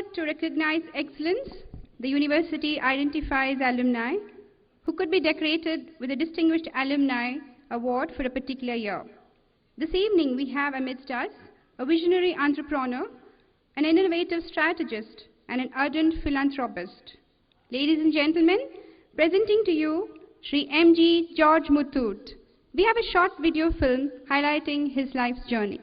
effort to recognize excellence, the university identifies alumni who could be decorated with a Distinguished Alumni Award for a particular year. This evening we have amidst us a visionary entrepreneur, an innovative strategist, and an ardent philanthropist. Ladies and gentlemen, presenting to you Shri M.G.George Muthoot. We have a short video film highlighting his life's journey.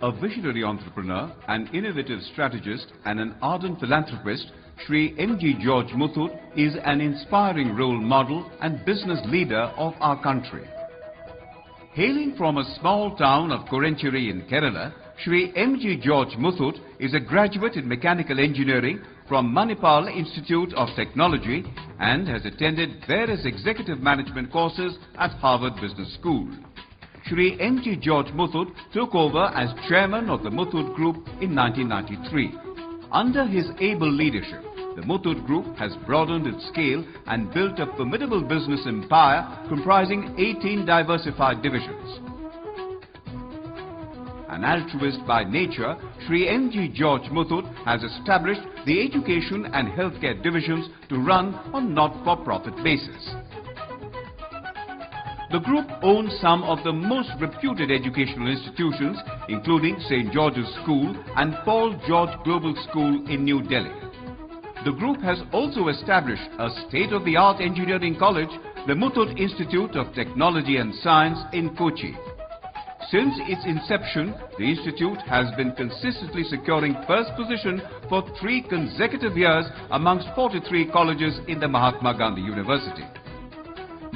A visionary entrepreneur, an innovative strategist, and an ardent philanthropist, Shri M.G.George Muthoot is an inspiring role model and business leader of our country. Hailing from a small town of Korencheri in Kerala, Shri M.G.George Muthoot is a graduate in mechanical engineering from Manipal Institute of Technology and has attended various executive management courses at Harvard Business School. Shri M.G.George Muthoot took over as chairman of the Muthoot Group in 1993. Under his able leadership, the Muthoot Group has broadened its scale and built a formidable business empire comprising 18 diversified divisions. An altruist by nature, Shri M.G.George Muthoot has established the education and healthcare divisions to run on not-for-profit basis. The group owns some of the most reputed educational institutions, including St. George's School and Paul George Global School in New Delhi. The group has also established a state-of-the-art engineering college, the Muthoot Institute of Technology and Science in Kochi. Since its inception, the institute has been consistently securing first position for 3 consecutive years amongst 43 colleges in the Mahatma Gandhi University.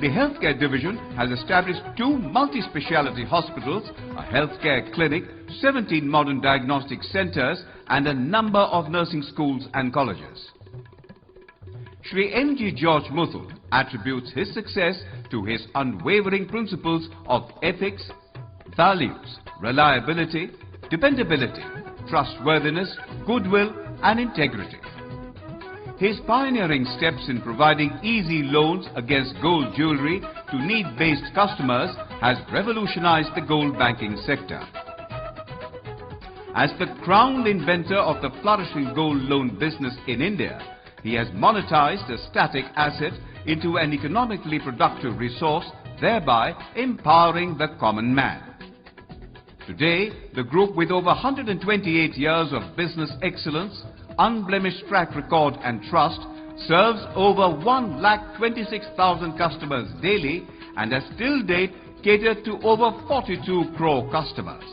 The healthcare division has established 2 multi-speciality hospitals, a healthcare clinic, 17 modern diagnostic centers, and a number of nursing schools and colleges. Shri M.G.George Muthoot attributes his success to his unwavering principles of ethics, values, reliability, dependability, trustworthiness, goodwill, and integrity. His pioneering steps in providing easy loans against gold jewelry to need-based customers has revolutionized the gold banking sector. As the crowned inventor of the flourishing gold loan business in India, he has monetized a static asset into an economically productive resource, thereby empowering the common man. Today, the group, with over 128 years of business excellence, unblemished track record and trust, serves over 1,26,000 customers daily and has till date catered to over 42 crore customers.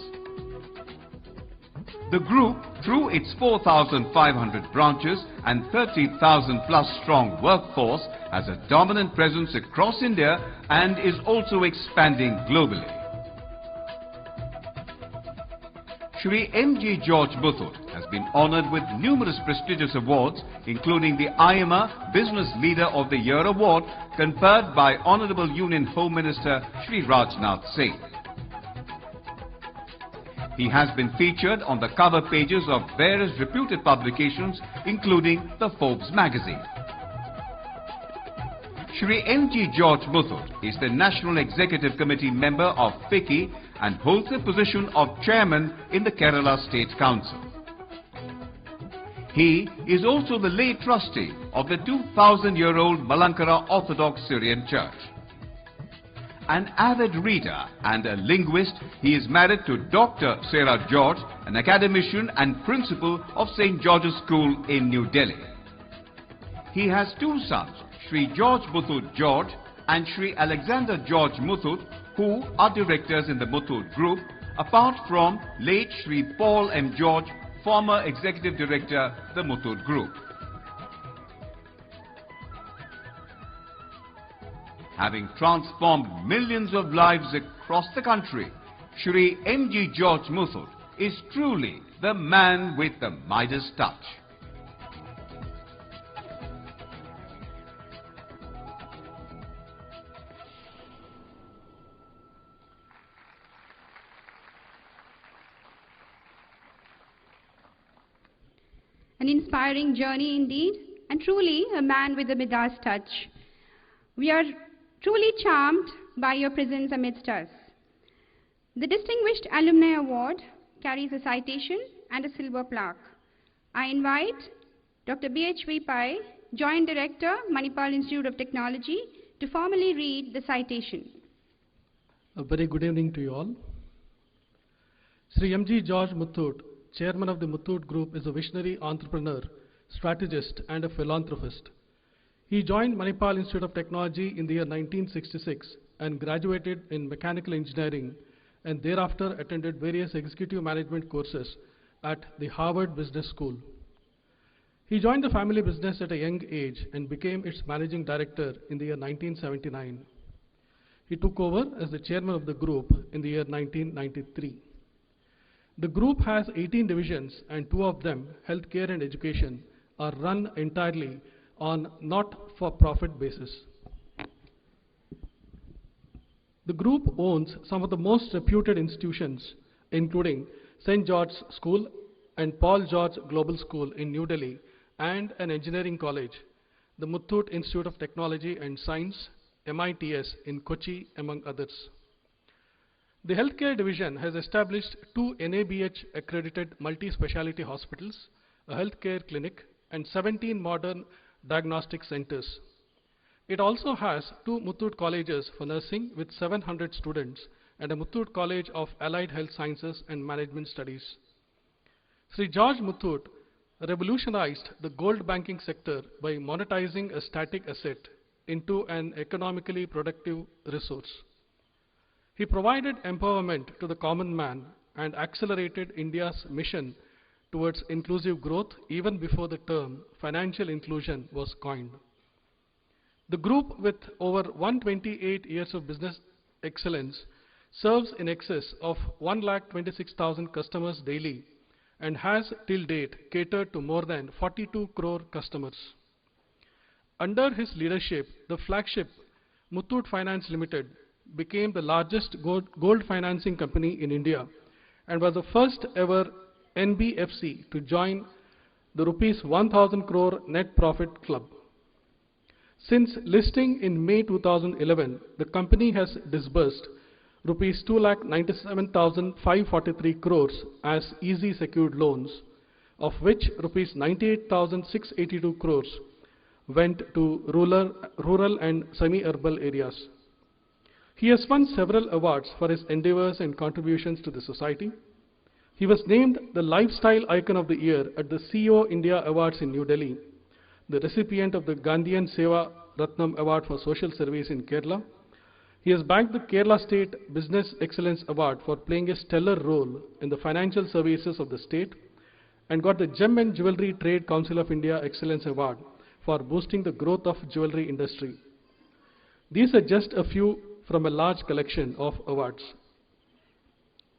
The group, through its 4,500 branches and 30,000 plus strong workforce, has a dominant presence across India and is also expanding globally. Shri M.G.George Muthoot has been honored with numerous prestigious awards, including the IMA Business Leader of the Year Award conferred by Honorable Union Home Minister Shri Rajnath Singh. He has been featured on the cover pages of various reputed publications, including the Forbes magazine. Shri M.G.George Muthoot is the National Executive Committee member of FICCI and holds the position of Chairman in the Kerala State Council. He is also the lay trustee of the 2,000-year-old Malankara Orthodox Syrian Church. An avid reader and a linguist, he is married to Dr. Sarah George, an academician and principal of St. George's School in New Delhi. He has 2 sons, Shri George Muthoot George and Shri Alexander George Muthoot, who are directors in the Muthoot Group, apart from late Shri Paul M. George, former Executive Director, the Muthoot Group. Having transformed millions of lives across the country, Shri M.G.George Muthoot is truly the man with the Midas touch. An inspiring journey indeed, and truly a man with a Midas touch. We are truly charmed by your presence amidst us. The Distinguished Alumni Award carries a citation and a silver plaque. I invite Dr. B.H.V. Pai, Joint Director, Manipal Institute of Technology, to formally read the citation. A very good evening to you all. Shri M.G.George Muthoot, Chairman of the Muthoot Group, is a visionary entrepreneur, strategist, and a philanthropist. He joined Manipal Institute of Technology in the year 1966 and graduated in mechanical engineering, and thereafter attended various executive management courses at the Harvard Business School. He joined the family business at a young age and became its managing director in the year 1979. He took over as the chairman of the group in the year 1993. The group has 18 divisions, and 2 of them, healthcare and education, are run entirely on not-for-profit basis. The group owns some of the most reputed institutions, including St. George's School and Paul George Global School in New Delhi, and an engineering college, the Muthoot Institute of Technology and Science, MITS, in Kochi, among others. The healthcare division has established 2 NABH accredited multi-speciality hospitals, a healthcare clinic, and 17 modern diagnostic centers. It also has 2 Muthoot colleges for nursing with 700 students and a Muthoot College of Allied Health Sciences and Management Studies. Shri George Muthoot revolutionized the gold banking sector by monetizing a static asset into an economically productive resource. He provided empowerment to the common man and accelerated India's mission towards inclusive growth even before the term financial inclusion was coined. The group, with over 128 years of business excellence, serves in excess of 126,000 customers daily and has till date catered to more than 42 crore customers. Under his leadership, the flagship Muthoot Finance Limited became the largest gold financing company in India and was the first ever NBFC to join the rupees 1,000 crore net profit club. Since listing in May 2011, the company has disbursed rupees 2,97,543 crores as easy secured loans, of which rupees 98,682 crores went to rural and semi-urban areas. He has won several awards for his endeavors and contributions to the society. He was named the Lifestyle Icon of the Year at the CEO India Awards in New Delhi, the recipient of the Gandhian Seva Ratnam Award for Social Service in Kerala. He has bagged the Kerala State Business Excellence Award for playing a stellar role in the financial services of the state, and got the Gem and Jewellery Trade Council of India Excellence Award for boosting the growth of jewellery industry. These are just a few from a large collection of awards.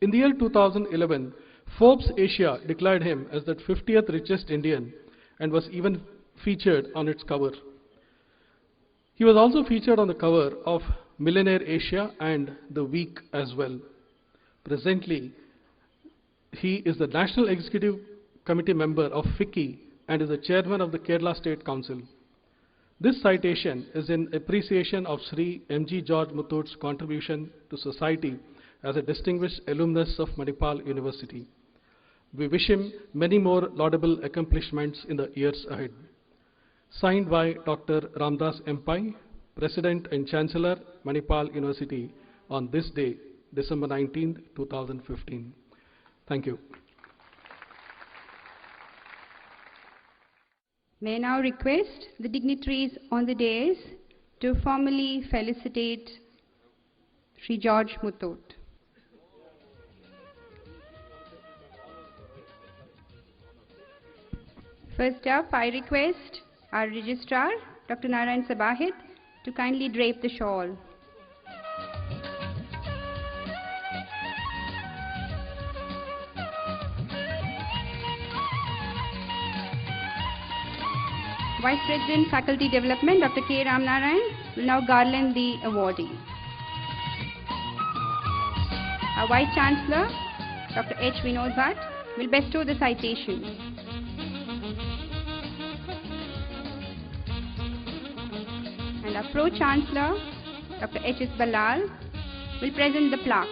In the year 2011, Forbes Asia declared him as the 50th richest Indian and was even featured on its cover. He was also featured on the cover of Millionaire Asia and The Week as well. Presently, he is the National Executive Committee member of FICCI and is the chairman of the Kerala State Council. This citation is in appreciation of Shri M.G.George Muthoot's contribution to society as a distinguished alumnus of Manipal University. We wish him many more laudable accomplishments in the years ahead. Signed by Dr. Ramdas M. Pai, President and Chancellor, Manipal University, on this day, December 19, 2015. Thank you. May I now request the dignitaries on the dais to formally felicitate Shri George Muthoot. First up, I request our Registrar, Dr. Narayan Sabahit, to kindly drape the shawl. Vice President, Faculty Development, Dr. K. Ramnarayan, will now garland the awardee. Our Vice Chancellor, Dr. H. Vinod Bhatt, will bestow the citation. and our Pro-Chancellor, Dr. H.S. Ballal, will present the plaque.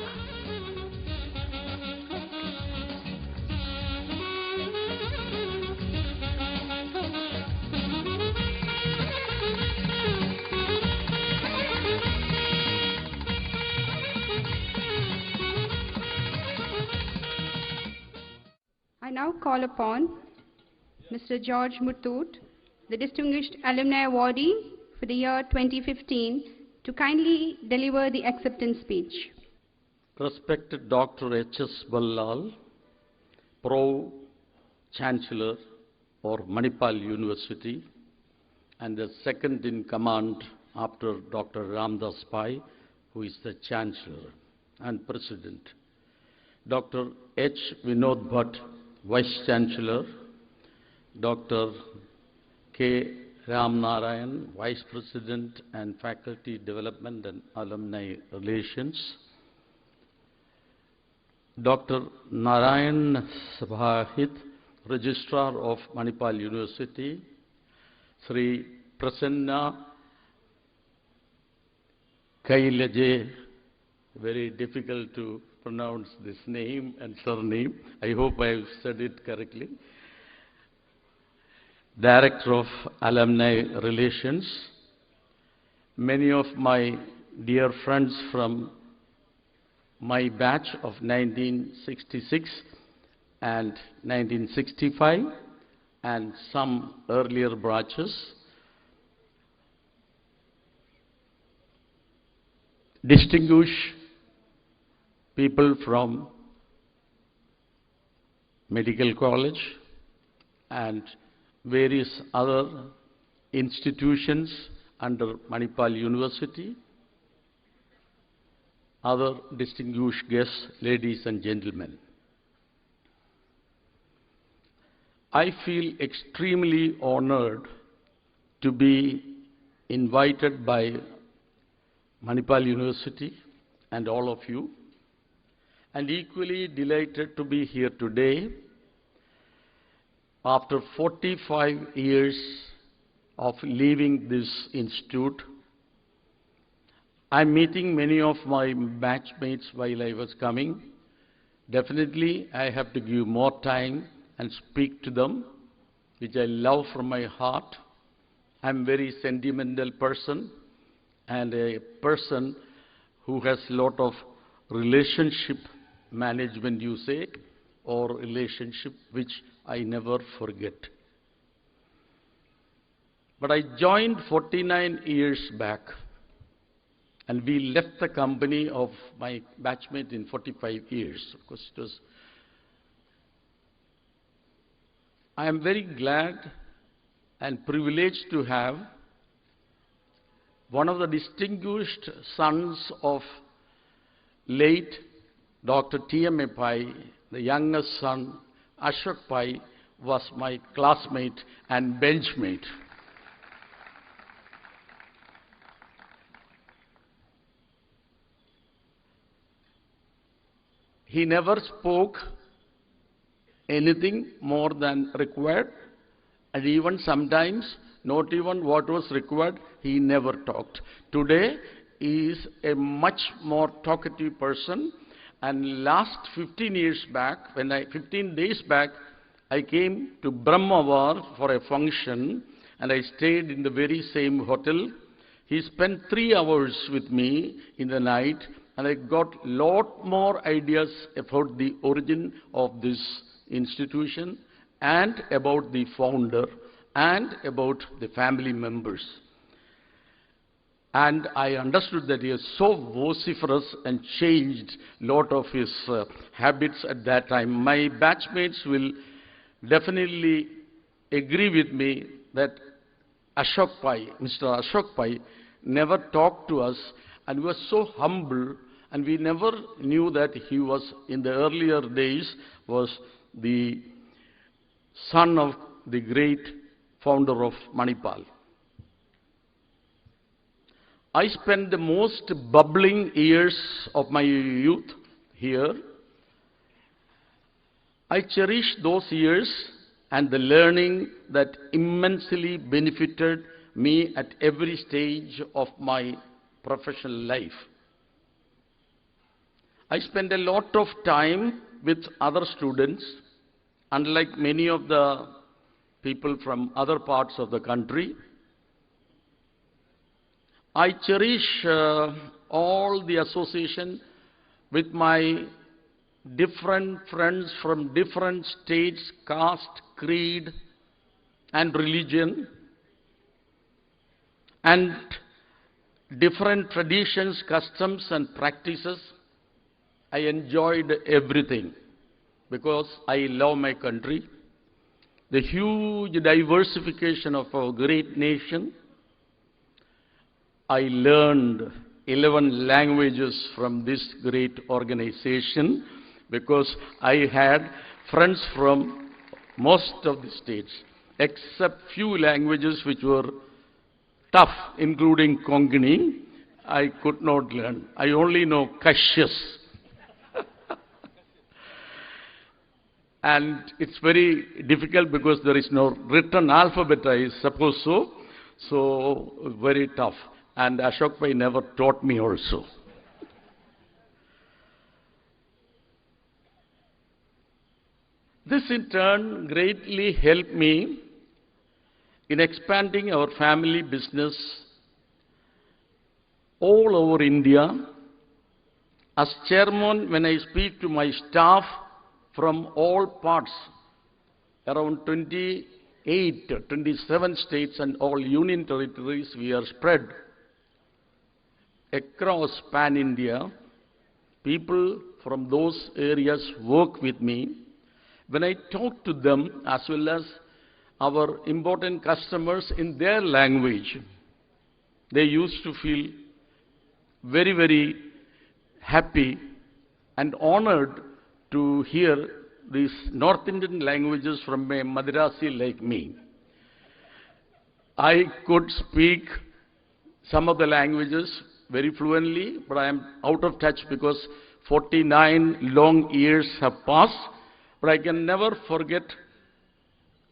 I now call upon Mr. George Muthoot, the Distinguished Alumni Awardee for the year 2015, to kindly deliver the acceptance speech. Respected Dr. H.S. Ballal, Pro-Chancellor for Manipal University and the second in command after Dr. Ramdas Pai, who is the Chancellor and President. Dr. H. Vinod Bhatt, Vice Chancellor, Dr. K. Ram Narayan, Vice President and Faculty Development and Alumni Relations, Dr. Narayan Sabhahit, Registrar of Manipal University, Shri Prasanna Kailaje, very difficult to pronounce this name and surname. I hope I have said it correctly. Director of Alumni Relations, many of my dear friends from my batch of 1966 and 1965 and some earlier batches, distinguished people from medical college and various other institutions under Manipal University, other distinguished guests, ladies and gentlemen. I feel extremely honored to be invited by Manipal University and all of you, and equally delighted to be here today after 45 years of leaving this institute. I'm meeting many of my batchmates while I was coming. Definitely, I have to give more time and speak to them, which I love from my heart. I'm a very sentimental person and a person who has a lot of relationship management, you say, or relationship which I never forget. But I joined 49 years back, and we left the company of my batchmate in 45 years. Of course, it was. I am very glad and privileged to have one of the distinguished sons of late Dr. T.M.A. Pai, the youngest son, Ashok Pai, was my classmate and benchmate. He never spoke anything more than required, and even sometimes not even what was required, he never talked. Today, he is a much more talkative person, and last 15 years back, 15 days back, I came to Brahmawar for a function, and I stayed in the very same hotel. He spent 3 hours with me in the night, and I got a lot more ideas about the origin of this institution and about the founder and about the family members. And I understood that he was so vociferous and changed a lot of his habits at that time. My batchmates will definitely agree with me that Ashok Pai, Mr. Ashok Pai, never talked to us, and he was so humble, and we never knew that he was, in the earlier days, was the son of the great founder of Manipal. I spent the most bubbling years of my youth here. I cherish those years and the learning that immensely benefited me at every stage of my professional life. I spend a lot of time with other students, unlike many of the people from other parts of the country. I cherish all the association with my different friends from different states, caste, creed, and religion, and different traditions, customs, and practices. I enjoyed everything because I love my country, the huge diversification of our great nation. I learned 11 languages from this great organization because I had friends from most of the states, except few languages which were tough, including Konkani. I could not learn. I only know Kashyas. And it's very difficult because there is no written alphabet, I suppose so. So, very tough. And Ashok Bhai never taught me also. This in turn greatly helped me in expanding our family business all over India. As chairman, when I speak to my staff from all parts, around 28, 27 states and all union territories, we are spread across pan-India. People from those areas work with me. When I talk to them, as well as our important customers in their language, they used to feel very, very happy and honored to hear these North Indian languages from a Madrasi like me. I could speak some of the languages very fluently, but I am out of touch because 49 long years have passed. But I can never forget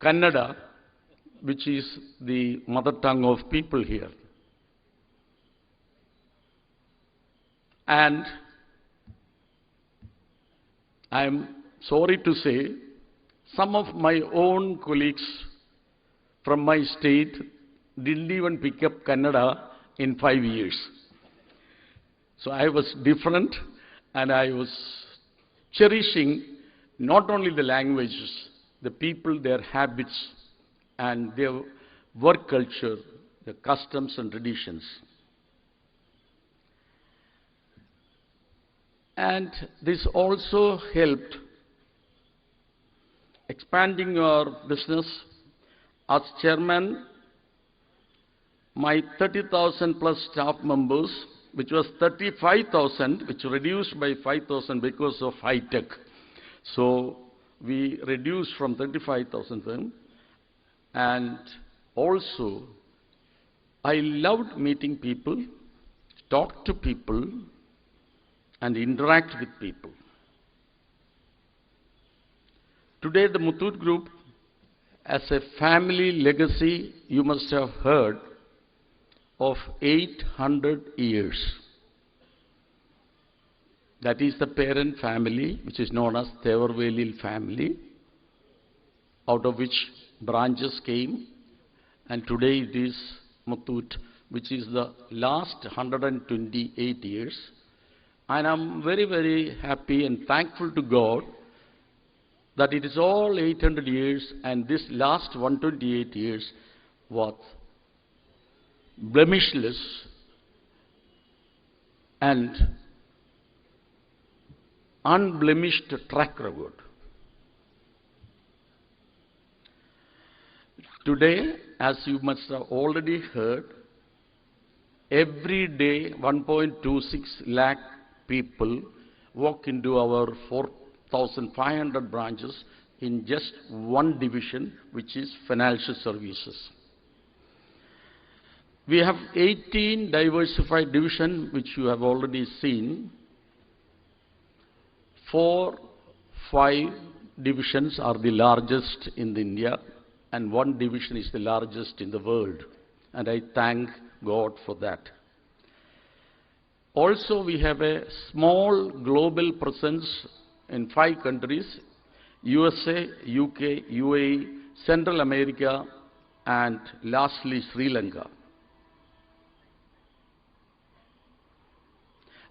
Kannada, which is the mother tongue of people here. And I am sorry to say, some of my own colleagues from my state didn't even pick up Kannada in 5 years. So I was different, and I was cherishing not only the languages, the people, their habits, and their work culture, their customs and traditions. And this also helped expanding our business. As chairman, my 30,000 plus staff members, which was 35,000, which reduced by 5,000 because of high tech. So we reduced from 35,000, and also I loved meeting people, talk to people, and interact with people. Today the Muthoot Group, as a family legacy, you must have heard of 800 years. That is the parent family, which is known as Thevarvelil family, out of which branches came, and today it is Muthoot, which is the last 128 years. And I'm very, very happy and thankful to God that it is all 800 years, and this last 128 years was blemishless and unblemished track record. Today, as you must have already heard, every day 1.26 lakh people walk into our 4,500 branches in just one division, which is financial services. We have 18 diversified divisions, which you have already seen. 4, 5 divisions are the largest in India, and 1 division is the largest in the world. and I thank God for that. Also, we have a small global presence in 5 countries: USA, UK, UAE, Central America, and lastly Sri Lanka.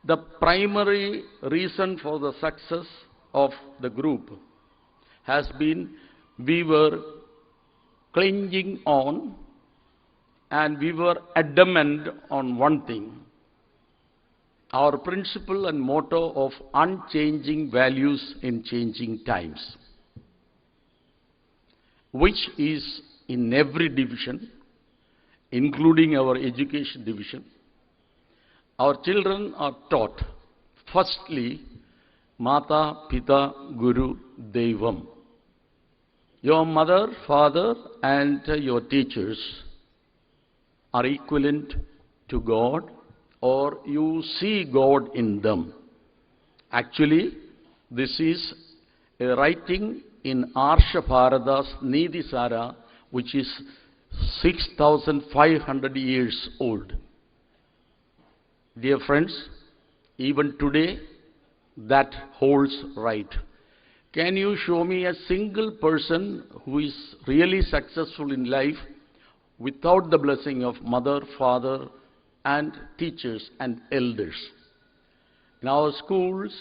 The primary reason for the success of the group has been we were clinging on and we were adamant on one thing: our principle and motto of unchanging values in changing times, which is in every division, including our education division. Our children are taught, firstly, Mata, Pita, Guru, Devam. Your mother, father, and your teachers are equivalent to God, or you see God in them. Actually, this is a writing in Arsha Bharata's Nidhi Sara, which is 6,500 years old. Dear friends, even today, that holds right. Can you show me a single person who is really successful in life without the blessing of mother, father, and teachers and elders? In our schools,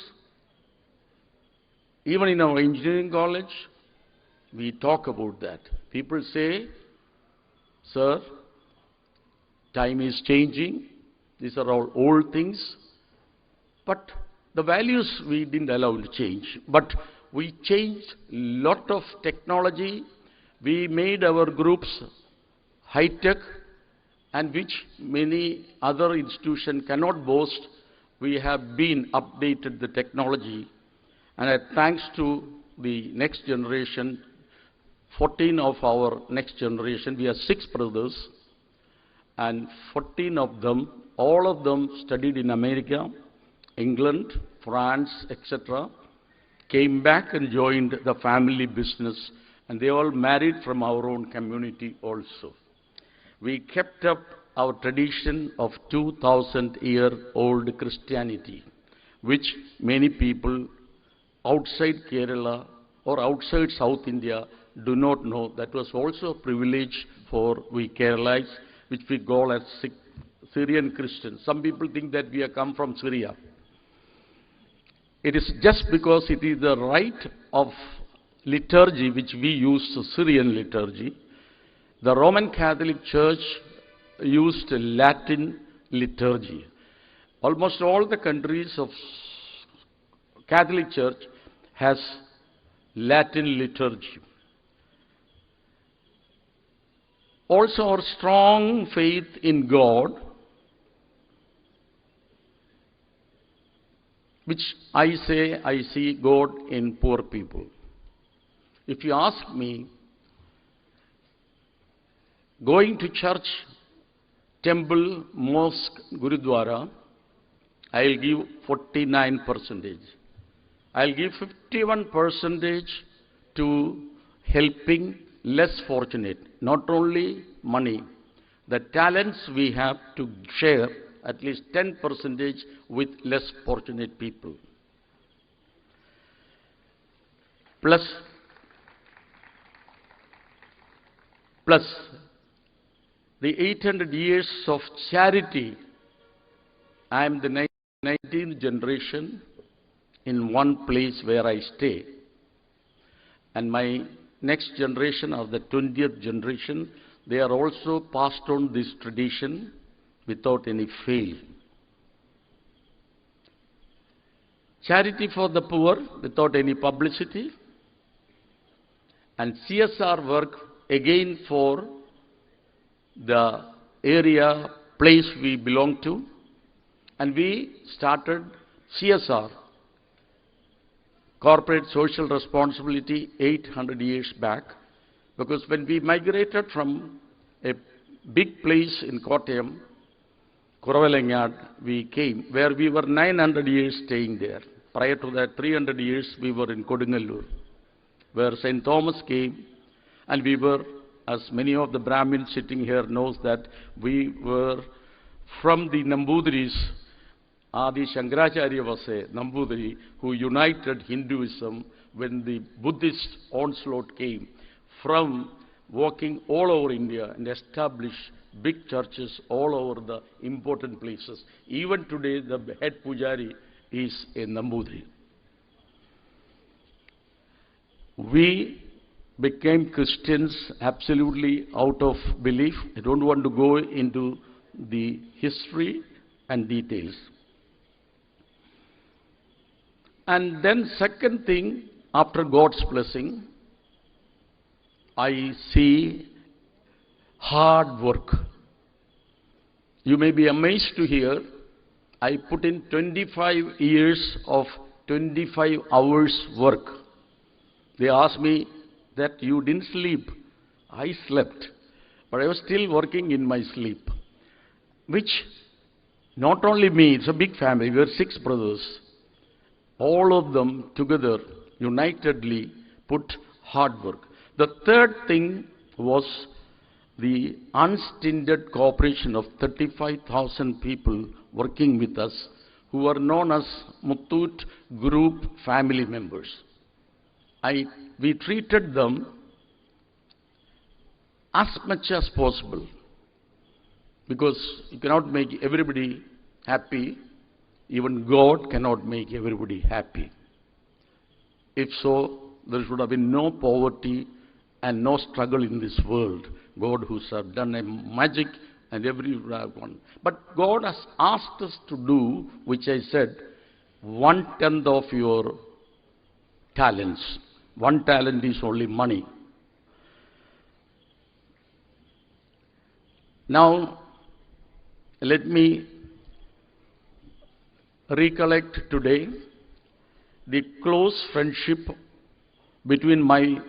even in our engineering college, we talk about that. People say, sir, time is changing. These are all old things. But the values we didn't allow to change. But we changed a lot of technology. We made our groups high-tech, and which many other institutions cannot boast. We have been updated the technology. And thanks to the next generation, 14 of our next generation, we are 6 brothers, and 14 of them, all of them studied in America, England, France, etc., came back and joined the family business, and they all married from our own community also. We kept up our tradition of 2,000-year-old Christianity, which many people outside Kerala or outside South India do not know. That was also a privilege for we Keralites, which we call as Syrian Christians. Some people think that we have come from Syria. It is just because it is the rite of liturgy which we use, Syrian liturgy. The Roman Catholic Church used Latin liturgy. Almost all the countries of Catholic Church has Latin liturgy. Also, our strong faith in God, which I say I see God in poor people. If you ask me, going to church, temple, mosque, Gurudwara, I'll give 49%. I'll give 51% to helping less fortunate. Not only money, the talents we have to share at least 10% with less fortunate people. Plus the 800 years of charity. I am the 19th generation in one place where I stay. And my next generation or the 20th generation, they are also passed on this tradition without any fail. Charity for the poor without any publicity, and CSR work again for the area, place we belong to. And we started CSR, corporate social responsibility, 800 years back, because when we migrated from a big place in Kottayam, Kuravalangad, we came, where we were 900 years staying there. Prior to that, 300 years we were in Kodungalur, where St. Thomas came, and we were as many of the Brahmins sitting here knows that we were from the Nambudris. Adi Shankaracharya was a Nambudiri who united Hinduism when the Buddhist onslaught came, from walking all over India and establish big churches all over the important places. Even today, the head pujari is a Nambudiri. We became Christians absolutely out of belief. I don't want to go into the history and details. And then second thing, after God's blessing, I see hard work. You may be amazed to hear, I put in 25 years of 25 hours work. They asked me that you didn't sleep. I slept, but I was still working in my sleep. Which, not only me, it's a big family, we were 6 brothers. All of them together, unitedly, put hard work. The third thing was the unstinted cooperation of 35,000 people working with us, who are known as Muthoot Group family members. We treated them as much as possible, because you cannot make everybody happy. Even God cannot make everybody happy. If so, there should have been no poverty and no struggle in this world. God who has done a magic and everyone. But God has asked us to do, which I said, 1/10 of your talents. 1 talent is only money. Now, let me recollect today the close friendship between my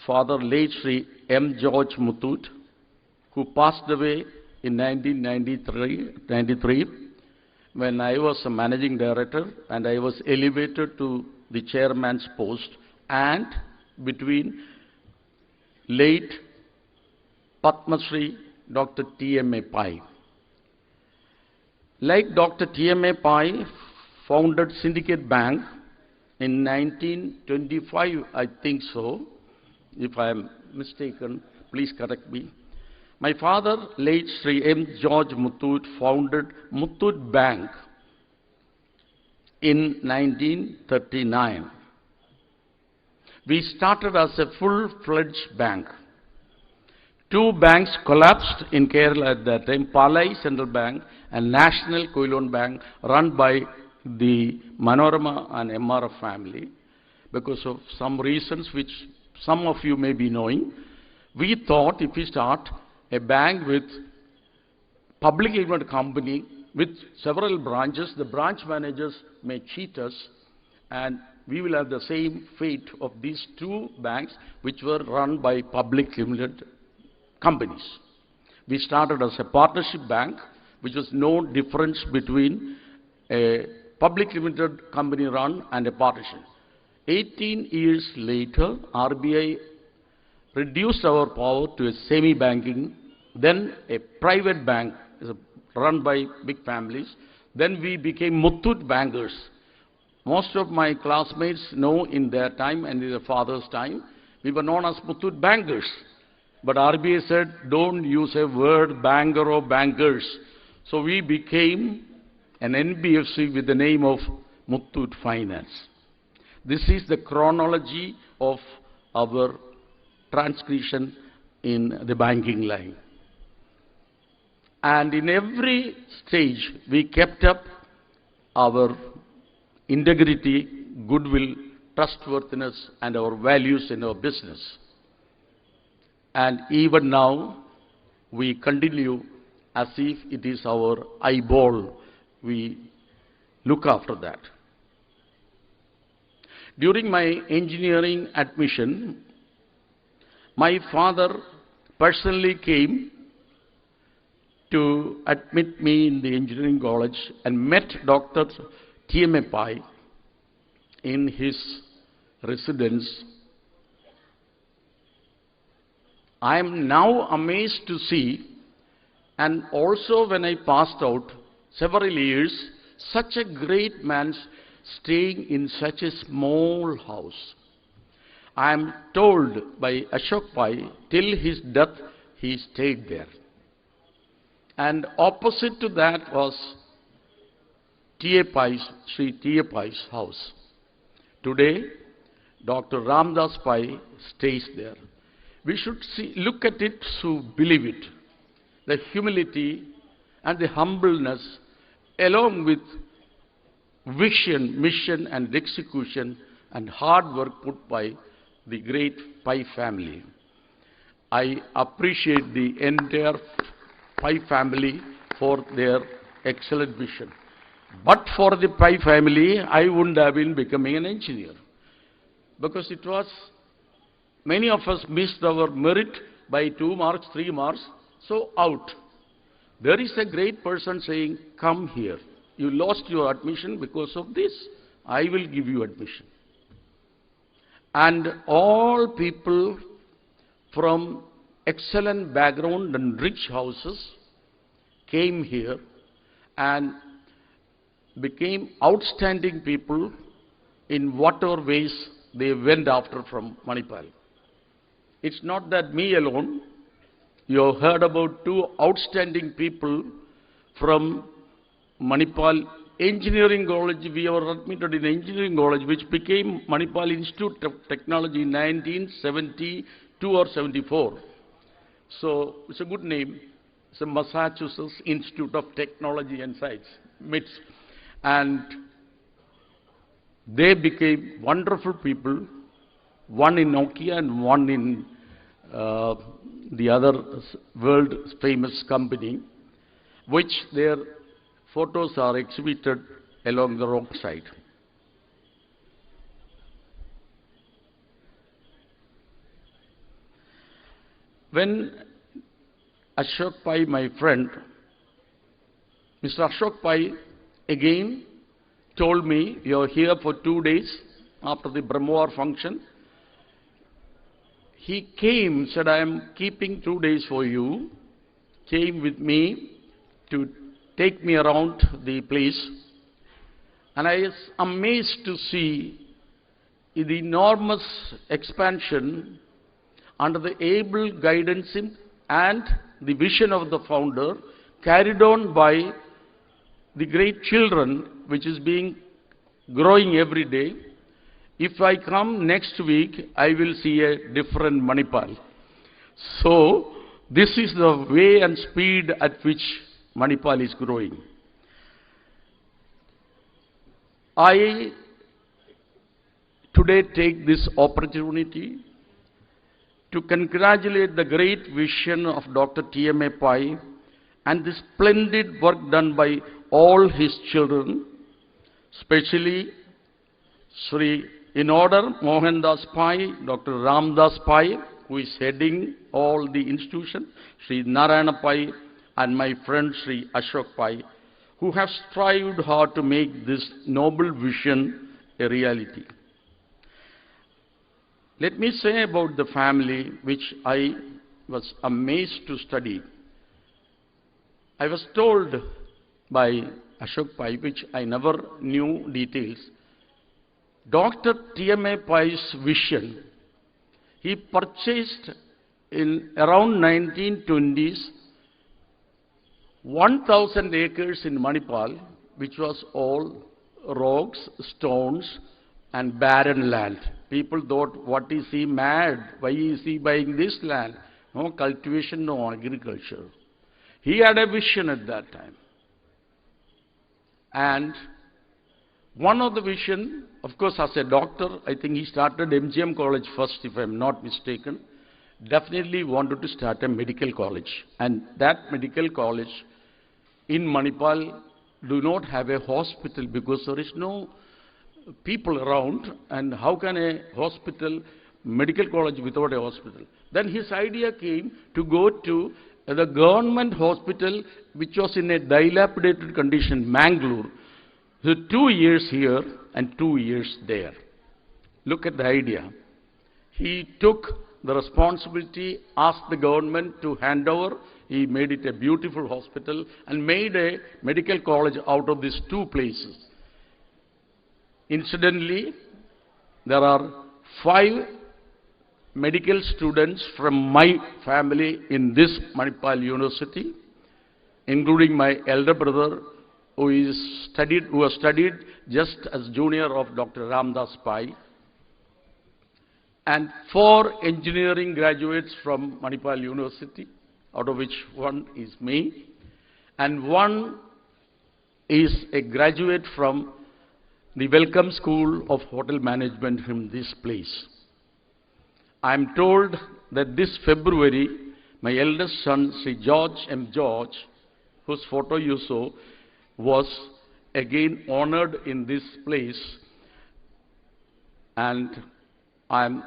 father, late Shri M.G.George Muthoot, who passed away in 1993 when I was a managing director and I was elevated to the chairman's post, and between late Padma Shri Dr. T.M.A. Pai. Like Dr. T.M.A. Pai founded Syndicate Bank in 1925, I think so. If I am mistaken, please correct me. My father, late Shri M.G.George Muthoot, founded Muthoot Bank in 1939. We started as a full-fledged bank. 2 banks collapsed in Kerala at that time, Palai Central Bank and National Koilon Bank, run by the Manorama and MRF family. Because of some reasons which some of you may be knowing, we thought if we start a bank with publicly limited company with several branches, the branch managers may cheat us, and we will have the same fate of these 2 banks which were run by public limited companies. We started as a partnership bank, which was no difference between a public limited company run and a partnership. 18 years later, RBI reduced our power to a semi-banking, then a private bank run by big families. Then we became Muthoot bankers. Most of my classmates know in their time and in their father's time, we were known as Muthoot bankers. But RBI said, don't use a word banker or bankers. So we became an NBFC with the name of Muthoot Finance. This is the chronology of our transgression in the banking line. And in every stage, we kept up our integrity, goodwill, trustworthiness, and our values in our business. And even now, we continue as if it is our eyeball. We look after that. During my engineering admission, my father personally came to admit me in the engineering college and met Dr. T.M.A. Pai in his residence I am now amazed to see, and also when I passed out several years, such a great man staying in such a small house. I am told by Ashok Pai, till his death he stayed there. And opposite to that was T.A. Pai's, Sri T.A. Pai's house. Today, Dr. Ramdas Pai stays there. We should look at it to believe it. The humility and the humbleness, along with vision, mission and execution and hard work put by the great Pai family. I appreciate the entire Pai family for their excellent vision. But for the Pai family, I wouldn't have been becoming an engineer. Because it was, many of us missed our merit by 2 marks, 3 marks, so out. There is a great person saying, come here. You lost your admission because of this. I will give you admission. And all people from excellent background and rich houses came here and became outstanding people in whatever ways they went after from Manipal. It's not that me alone. You have heard about 2 outstanding people from Manipal Engineering College. We were admitted in Engineering College, which became Manipal Institute of Technology in 1972 or 74. So it's a good name. It's a Massachusetts Institute of Technology and Science, MITS. And they became wonderful people, one in Nokia and one in the other world famous company, which their photos are exhibited along the roadside. When Ashok Pai, my friend, Mr. Ashok Pai again told me, you are here for 2 days after the Brahmawar function. He came, said, I am keeping 2 days for you, came with me to take me around the place. And I was amazed to see the enormous expansion under the able guidance and the vision of the founder, carried on by the great children, which is being growing every day. If I come next week, I will see a different Manipal. So, this is the way and speed at which Manipal is growing. I today take this opportunity to congratulate the great vision of Dr. T.M.A. Pai and the splendid work done by all his children, especially Sri in order Mohandas Pai, Dr. Ramdas Pai, who is heading all the institution, Sri Narayana Pai, and my friend Sri Ashok Pai, who have strived hard to make this noble vision a reality. Let me say about the family, which I was amazed to study. I was told by Ashok Pai, which I never knew details, Dr. T.M.A. Pai's vision, he purchased in around 1920s 1,000 acres in Manipal, which was all rocks, stones and barren land. People thought, what is he mad? Why is he buying this land? No cultivation, no agriculture. He had a vision at that time. And one of the vision, of course, as a doctor, I think he started MGM College first, if I am not mistaken. Definitely wanted to start a medical college. And that medical college in Manipal do not have a hospital because there is no people around, and how can a hospital, medical college without a hospital? Then his idea came to go to the government hospital, which was in a dilapidated condition, Mangalore. So 2 years here and 2 years there. Look at the idea. He took the responsibility, asked the government to hand over. He made it a beautiful hospital and made a medical college out of these two places. Incidentally, there are 5 medical students from my family in this Manipal University, including my elder brother who has studied just as junior of Dr. Ramdas Pai, and 4 engineering graduates from Manipal University, out of which one is me, and one is a graduate from the Welcome School of Hotel Management from this place. I am told that this February, my eldest son, Shri George M.G.George, whose photo you saw, was again honored in this place, and I am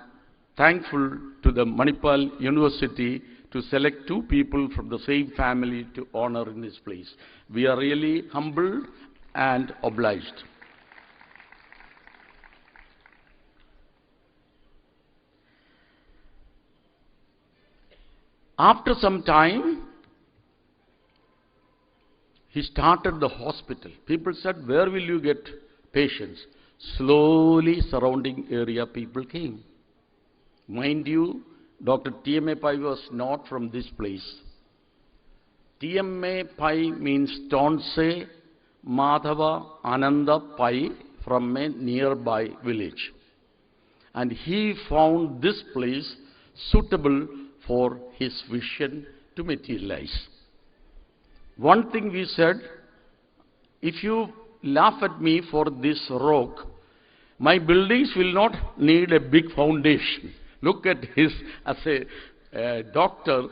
thankful to the Manipal University to select 2 people from the same family to honor in this place. We are really humbled and obliged. After some time, he started the hospital. People said, where will you get patients? Slowly surrounding area people came. Mind you, Dr. T.M.A. Pai was not from this place. T.M.A. Pai means Tonse Madhava Ananda Pai from a nearby village. And he found this place suitable for his vision to materialize. One thing we said, if you laugh at me for this rock, my buildings will not need a big foundation. Look at his, as a doctor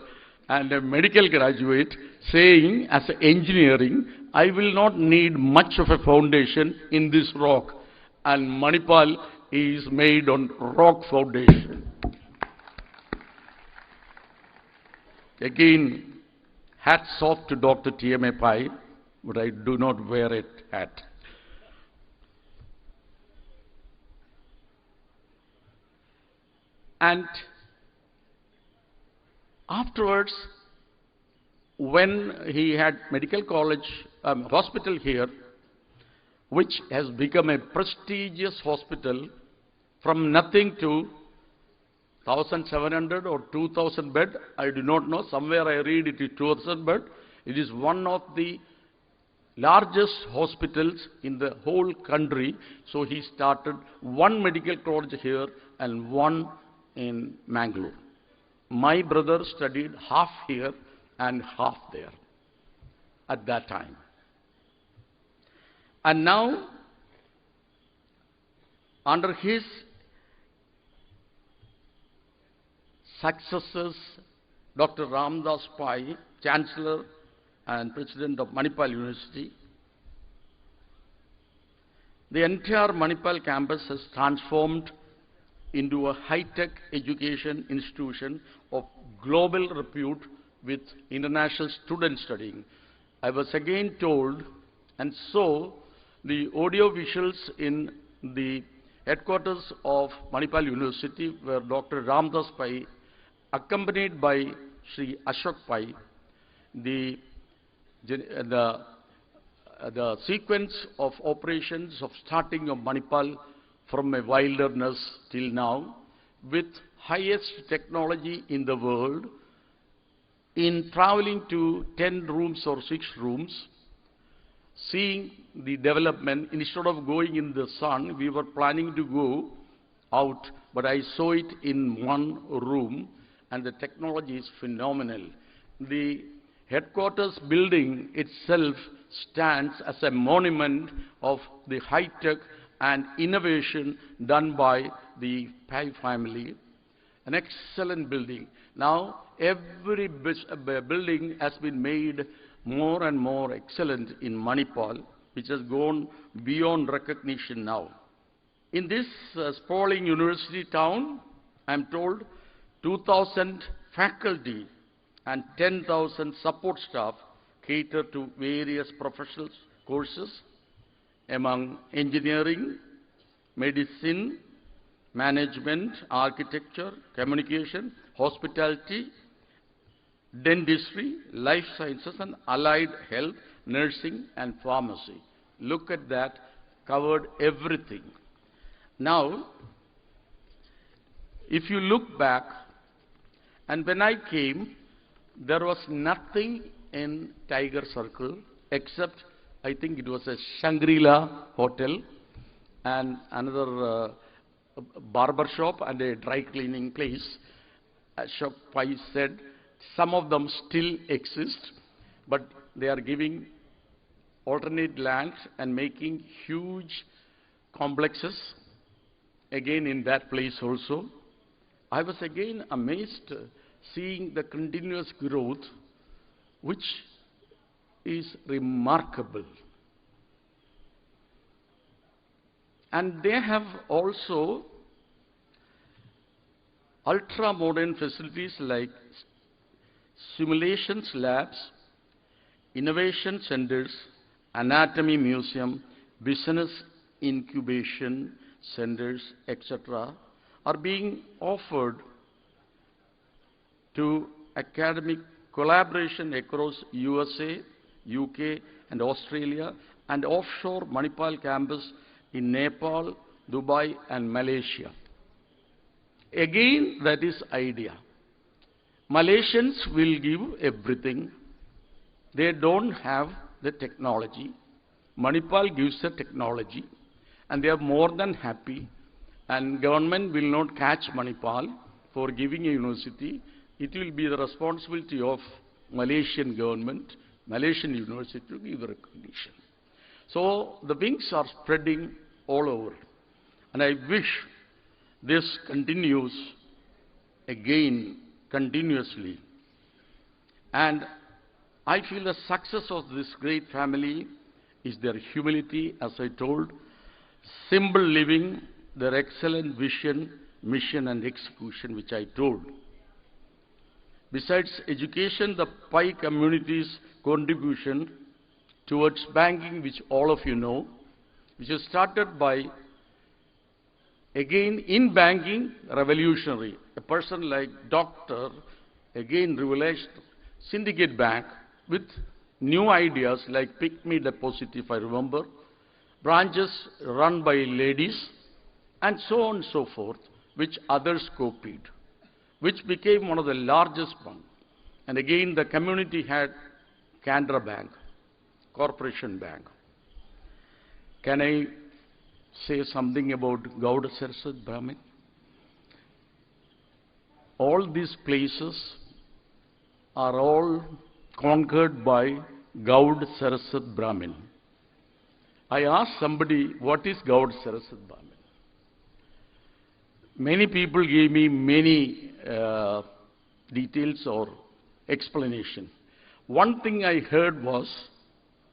and a medical graduate, saying as an engineering, I will not need much of a foundation in this rock. And Manipal is made on rock foundation. Again, hats off to Dr. T.M.A. Pai, but I do not wear a hat. And afterwards, when he had medical college, hospital here, which has become a prestigious hospital from nothing to 1,700 or 2,000 bed, I do not know. Somewhere I read it is 2,000 bed. It is one of the largest hospitals in the whole country. So he started one medical college here and one in Mangalore. My brother studied half here and half there at that time. And now, under his successors, Dr. Ramdas Pai, Chancellor and President of Manipal University, the entire Manipal campus has transformed into a high-tech education institution of global repute with international students studying. I was again told, and so the audio visuals in the headquarters of Manipal University where Dr. Ramdas Pai, accompanied by Shri Ashok Pai, the sequence of operations of starting of Manipal from a wilderness till now, with highest technology in the world, in traveling to 10 rooms or 6 rooms, seeing the development. Instead of going in the sun, we were planning to go out, but I saw it in one room, and the technology is phenomenal. The headquarters building itself stands as a monument of the high-tech and innovation done by the Pai family. An excellent building. Now, every building has been made more and more excellent in Manipal, which has gone beyond recognition now. In this sprawling university town, I am told 2,000 faculty and 10,000 support staff cater to various professional courses among engineering, medicine, management, architecture, communication, hospitality, dentistry, life sciences and allied health, nursing and pharmacy. Look at that, covered everything. Now, if you look back, and when I came, there was nothing in Tiger Circle except, I think it was a Shangri-La hotel and another barber shop and a dry cleaning place. Ashok Pai said some of them still exist, but they are giving alternate lands and making huge complexes again in that place also. I was again amazed seeing the continuous growth, which is remarkable. And they have also ultra-modern facilities like simulations labs, innovation centers, anatomy museum, business incubation centers, etc. are being offered to academic collaboration across USA, UK and Australia, and offshore Manipal campus in Nepal, Dubai and Malaysia. Again, that is idea. Malaysians will give everything. They don't have the technology. Manipal gives the technology and they are more than happy, and government will not catch Manipal for giving a university. It will be the responsibility of Malaysian government, Malaysian university to give the recognition. So the wings are spreading all over, and I wish this continues again continuously. And I feel the success of this great family is their humility, as I told, simple living, their excellent vision, mission and execution, which I told. Besides education, the Pai community's contribution towards banking, which all of you know, which is started by, again in banking, revolutionary. A person like Doctor, again revolutionized syndicate bank with new ideas like Pick Me Deposit, if I remember, branches run by ladies, and so on and so forth, which others copied, which became one of the largest banks. And again, the community had Canara Bank, Corporation Bank. Can I say something about Gauda Saraswat Brahmin? All these places are all conquered by Gauda Saraswat Brahmin. I asked somebody, what is Gauda Saraswat Brahmin? Many people gave me many details or explanation. One thing I heard was,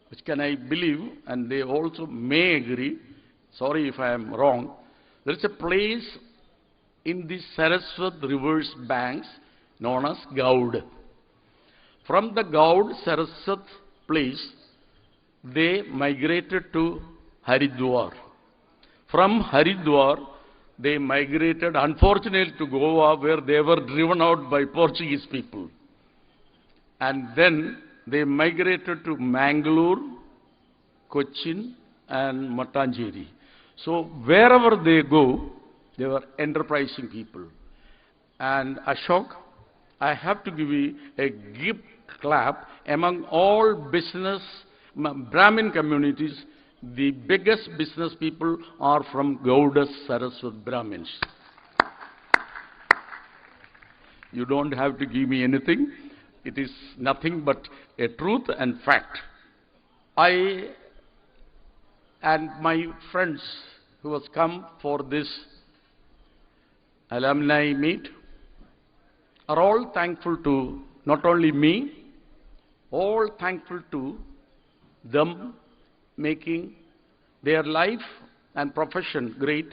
which can I believe, and they also may agree, sorry if I am wrong, there is a place in the Saraswat reverse banks known as Gaud. From the Gaud Saraswat place, they migrated to Haridwar. From Haridwar, they migrated, unfortunately, to Goa, where they were driven out by Portuguese people. And then they migrated to Mangalore, Cochin, and Mattancheri. So wherever they go, they were enterprising people. And Ashok, I have to give you a gift clap. Among all business Brahmin communities, the biggest business people are from Gauda Saraswat Brahmins. You don't have to give me anything. It is nothing but a truth and fact. I and my friends who has come for this alumni meet are all thankful to not only me, all thankful to them making their life and profession great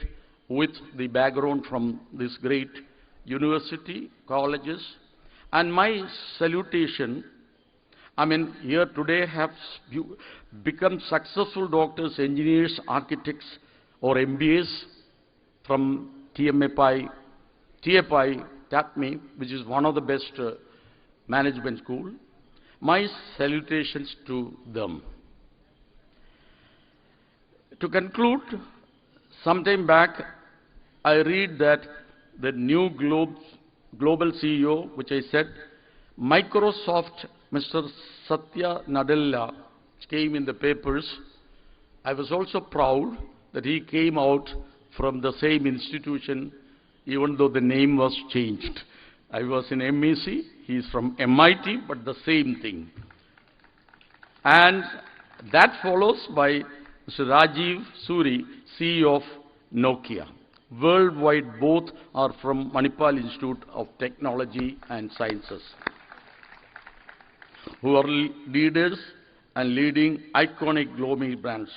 with the background from this great university, colleges. And my salutation, I mean, here today have become successful doctors, engineers, architects, or MBAs from TAPI, which is one of the best management school. My salutations to them. To conclude, sometime back, I read that the new global CEO, which I said, Microsoft, Mr. Satya Nadella, came in the papers. I was also proud that he came out from the same institution, even though the name was changed. I was in MEC, he is from MIT, but the same thing. And that follows by Mr. Rajiv Suri, CEO of Nokia. Worldwide, both are from Manipal Institute of Technology and Sciences, who are leaders and leading iconic global brands.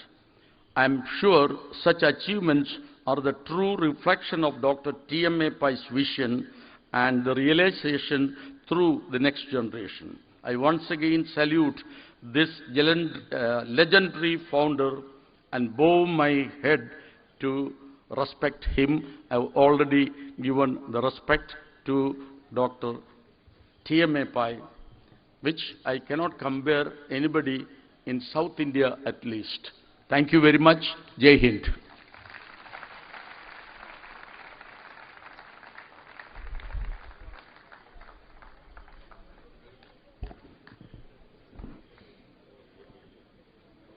I am sure such achievements are the true reflection of Dr. TMAPI's vision and the realization through the next generation. I once again salute this legendary founder and bow my head to respect him. I have already given the respect to Dr. TMAPI, which I cannot compare anybody in South India at least. Thank you very much. Jai Hind.